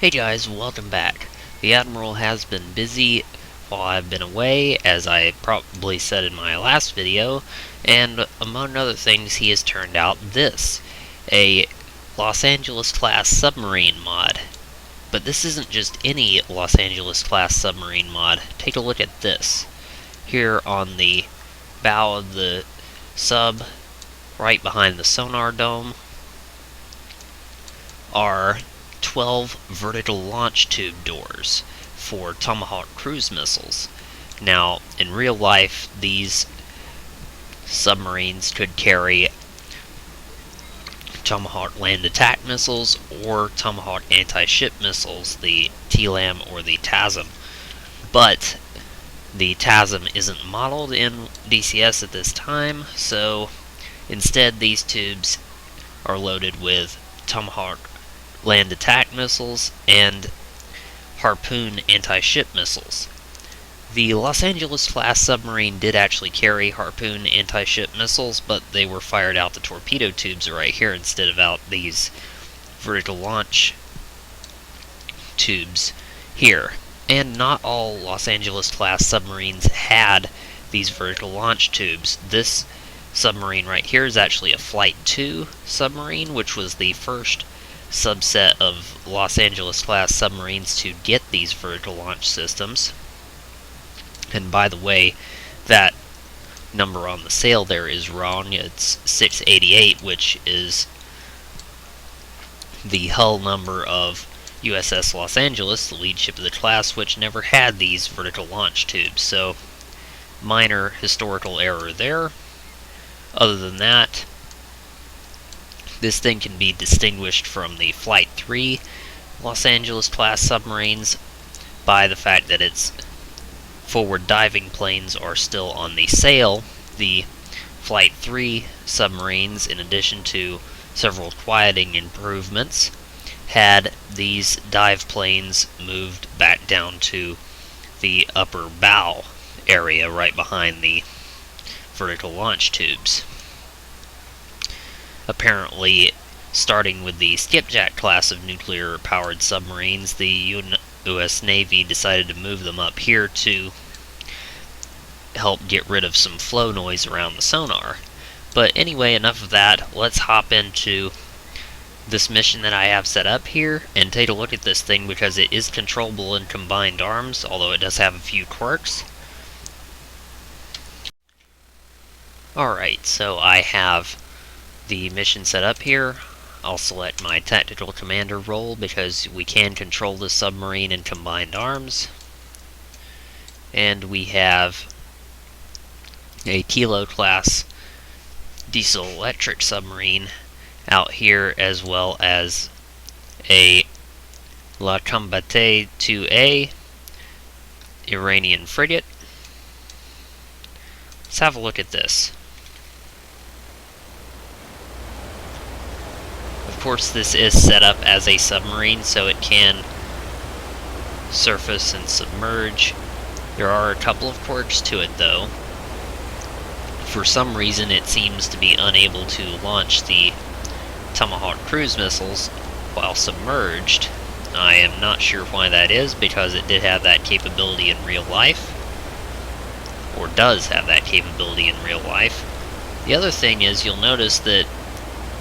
Hey guys, welcome back. The Admiral has been busy while I've been away, as I probably said in my last video, and among other things he has turned out this, a Los Angeles class submarine mod. But this isn't just any Los Angeles class submarine mod. Take a look at this. Here on the bow of the sub, right behind the sonar dome, are 12 vertical launch tube doors for Tomahawk cruise missiles. Now, in real life, these submarines could carry Tomahawk land attack missiles or Tomahawk anti-ship missiles, the TLAM or the TASM. But the TASM isn't modeled in DCS at this time, so instead these tubes are loaded with Tomahawk land attack missiles and Harpoon anti-ship missiles. The Los Angeles class submarine did actually carry Harpoon anti-ship missiles, but they were fired out the torpedo tubes right here instead of out these vertical launch tubes here. And not all Los Angeles class submarines had these vertical launch tubes. This submarine right here is actually a Flight 2 submarine, which was the first subset of Los Angeles class submarines to get these vertical launch systems. And by the way, that number on the sail there is wrong. It's 688, which is the hull number of USS Los Angeles, the lead ship of the class, which never had these vertical launch tubes. So, minor historical error there. Other than that, this thing can be distinguished from the Flight 3 Los Angeles class submarines by the fact that its forward diving planes are still on the sail. The Flight 3 submarines, in addition to several quieting improvements, had these dive planes moved back down to the upper bow area right behind the vertical launch tubes. Apparently, starting with the Skipjack class of nuclear-powered submarines, the U.S. Navy decided to move them up here to help get rid of some flow noise around the sonar. But anyway, enough of that. Let's hop into this mission that I have set up here and take a look at this thing, because it is controllable in combined arms, although it does have a few quirks. Alright, so I have the mission set up here. I'll select my tactical commander role because we can control the submarine in combined arms. And we have a Kilo class diesel electric submarine out here, as well as a La Combattante 2A Iranian frigate. Let's have a look at this. Of course, this is set up as a submarine, so it can surface and submerge. There are a couple of quirks to it, though. For some reason, it seems to be unable to launch the Tomahawk cruise missiles while submerged. I am not sure why that is, because it did have that capability in real life, or does have that capability in real life. The other thing is, you'll notice that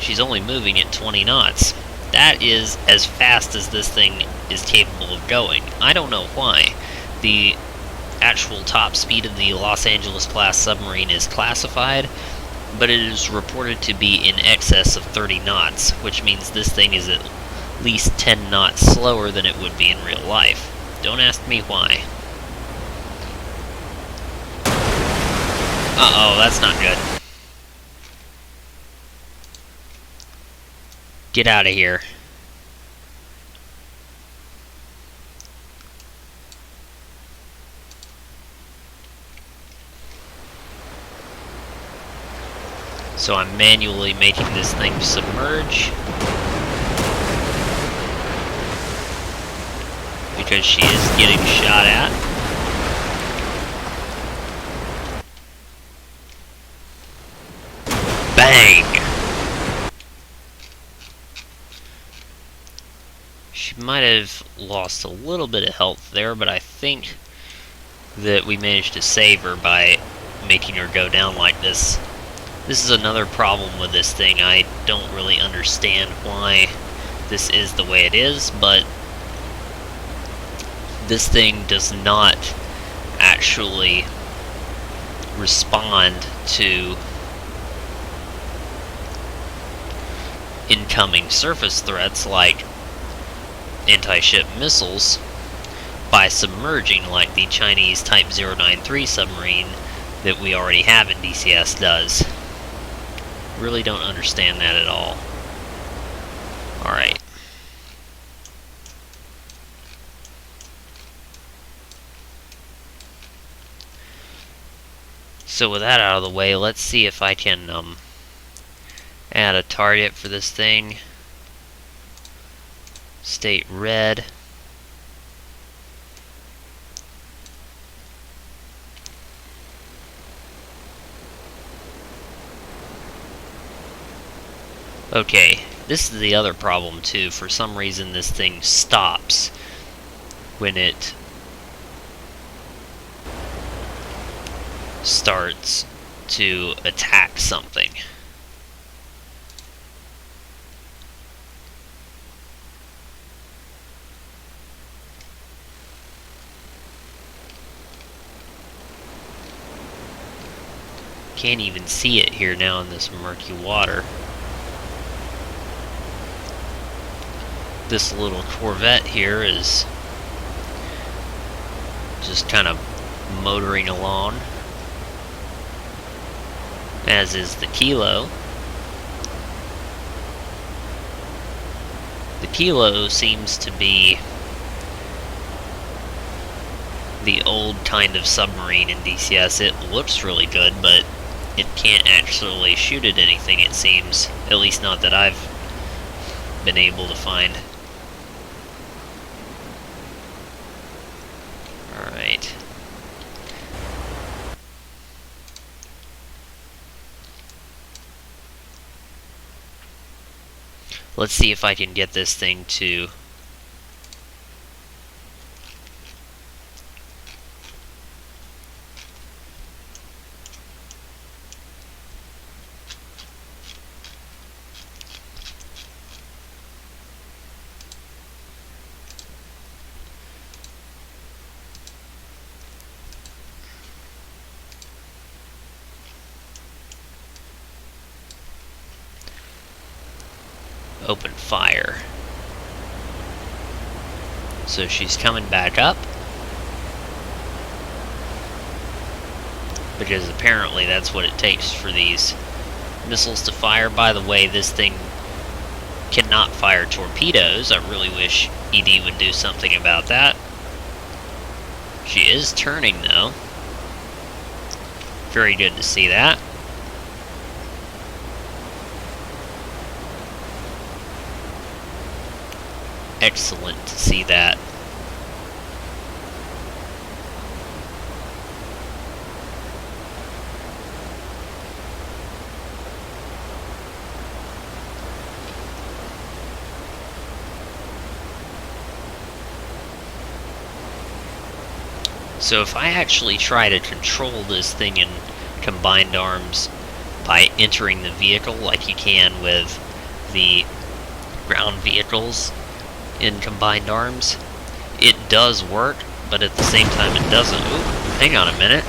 she's only moving at 20 knots. That is as fast as this thing is capable of going. I don't know why. The actual top speed of the Los Angeles class submarine is classified, but it is reported to be in excess of 30 knots, which means this thing is at least 10 knots slower than it would be in real life. Don't ask me why. Uh-oh, that's not good. Get out of here. So I'm manually making this thing submerge, because she is getting shot at. Bang! She might have lost a little bit of health there, but I think that we managed to save her by making her go down like this. This is another problem with this thing. I don't really understand why this is the way it is, but this thing does not actually respond to incoming surface threats like anti-ship missiles by submerging like the Chinese Type 093 submarine that we already have in DCS does. Really don't understand that at all. Alright. So with that out of the way, let's see if I can add a target for this thing. State red. Okay, this is the other problem too. For some reason this thing stops when it starts to attack something. Can't even see it here now in this murky water. This little Corvette here is just kind of motoring along, as is the Kilo. The Kilo seems to be the old kind of submarine in DCS. It looks really good, but it can't actually shoot at anything, it seems. At least not that I've been able to find. Alright. Let's see if I can get this thing to open fire. So she's coming back up, because apparently that's what it takes for these missiles to fire. By the way, this thing cannot fire torpedoes. I really wish ED would do something about that. She is turning though. Very good to see that. Excellent to see that. So if I actually try to control this thing in combined arms by entering the vehicle like you can with the ground vehicles in combined arms, it does work, but at the same time it doesn't. Ooh, hang on a minute.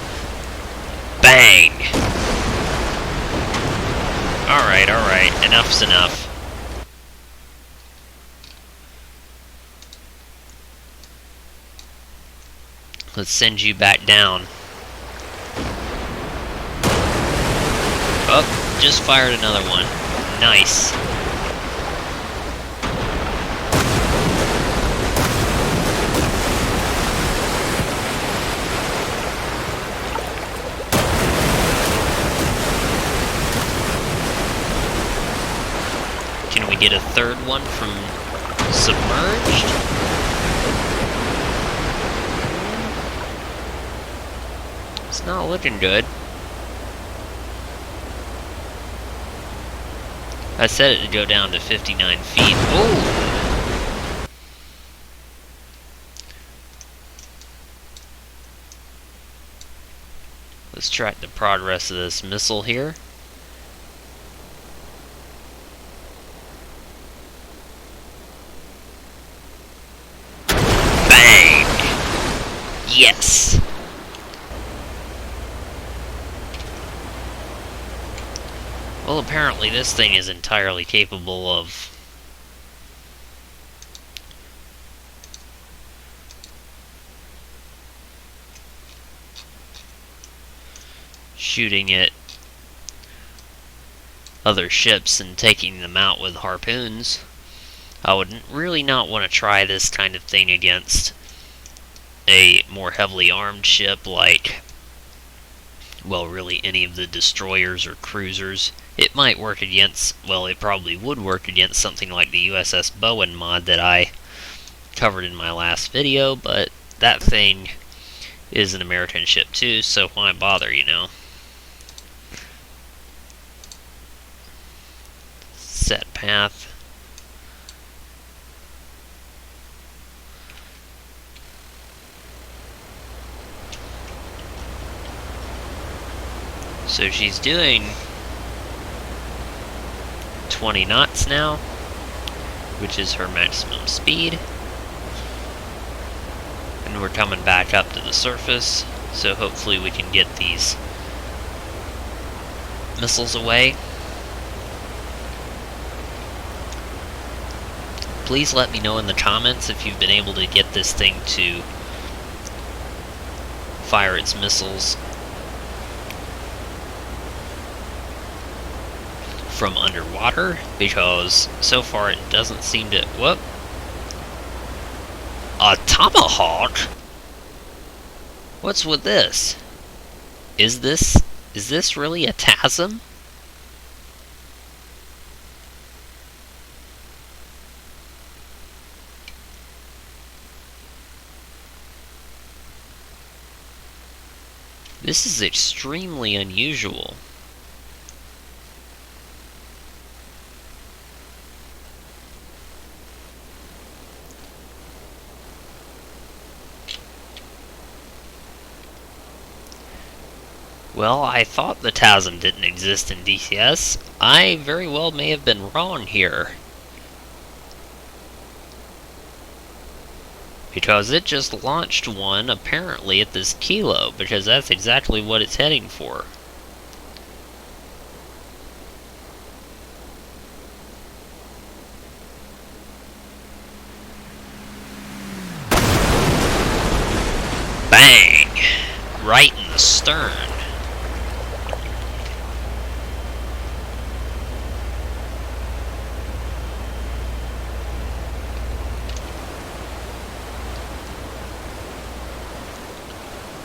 Bang! Alright, enough's enough. Let's send you back down. Oh, just fired another one. Nice. Can we get a third one from submerged? It's not looking good. I set it to go down to 59 feet. Oh! Let's track the progress of this missile here. Bang! Yes! Well, apparently this thing is entirely capable of shooting at other ships and taking them out with harpoons. I would really not want to try this kind of thing against a more heavily armed ship like, well, really any of the destroyers or cruisers. It might work against, well, it probably would work against something like the USS Bowen mod that I covered in my last video, but that thing is an American ship too, so why bother, you know? Set path. So she's doing 20 knots now, which is her maximum speed. And we're coming back up to the surface, so hopefully we can get these missiles away. Please let me know in the comments if you've been able to get this thing to fire its missiles from underwater, because so far it doesn't seem to... Whoop! A tomahawk? What's with this? Is this really a TASM? This is extremely unusual. Well, I thought the TASM didn't exist in DCS. I very well may have been wrong here. Because it just launched one, apparently, at this kilo, because that's exactly what it's heading for. Bang! Right in the stern.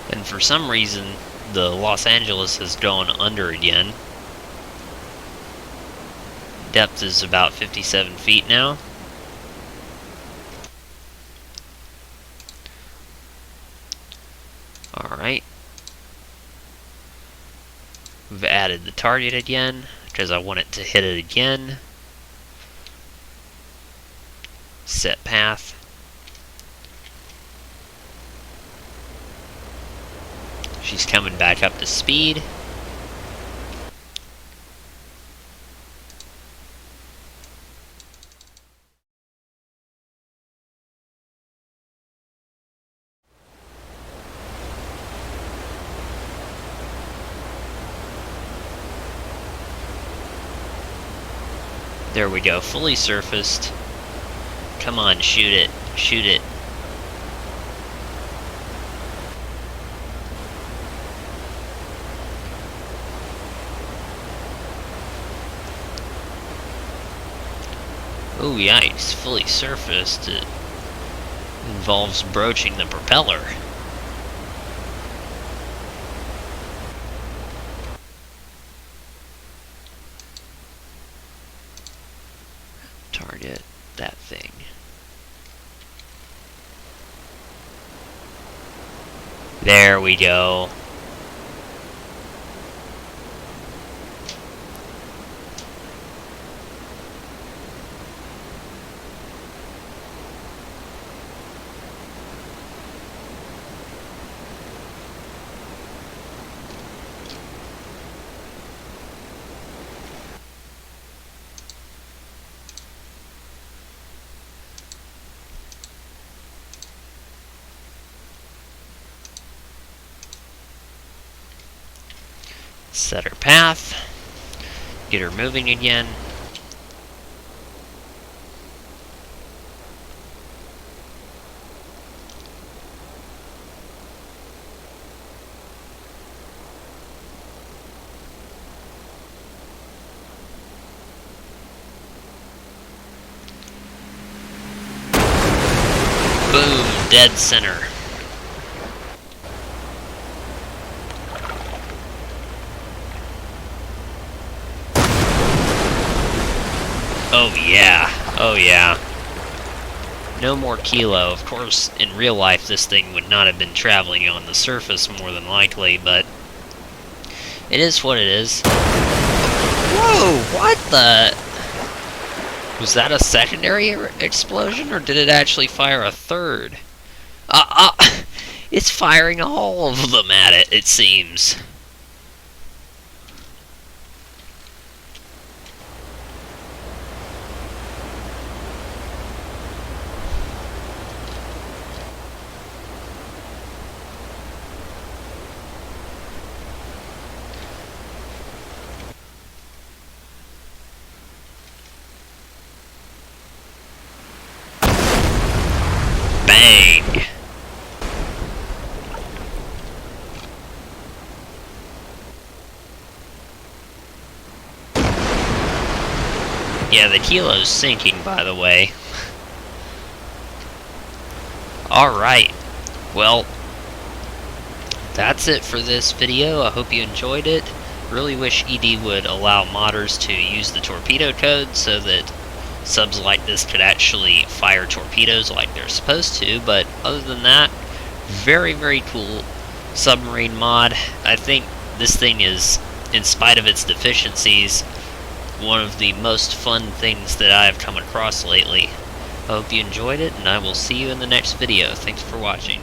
And for some reason, the Los Angeles has gone under again. Depth is about 57 feet now. Alright. We've added the target again, because I want it to hit it again. Set path. She's coming back up to speed. There we go, fully surfaced. Come on, shoot it, shoot it. Oh yikes, fully surfaced. It involves broaching the propeller. Target that thing. There we go. Set her path. Get her moving again. Boom, dead center. Oh yeah, oh yeah. No more kilo. Of course, in real life this thing would not have been traveling on the surface more than likely, but it is what it is. Whoa, what the... Was that a secondary explosion, or did it actually fire a third? It's firing all of them at it, it seems. Bang! Yeah, the kilo's sinking, by the way. Alright, well, that's it for this video. I hope you enjoyed it. Really wish ED would allow modders to use the torpedo code so that subs like this could actually fire torpedoes like they're supposed to, but other than that, very, very cool submarine mod. I think this thing is, in spite of its deficiencies, one of the most fun things that I've come across lately. I hope you enjoyed it, and I will see you in the next video. Thanks for watching.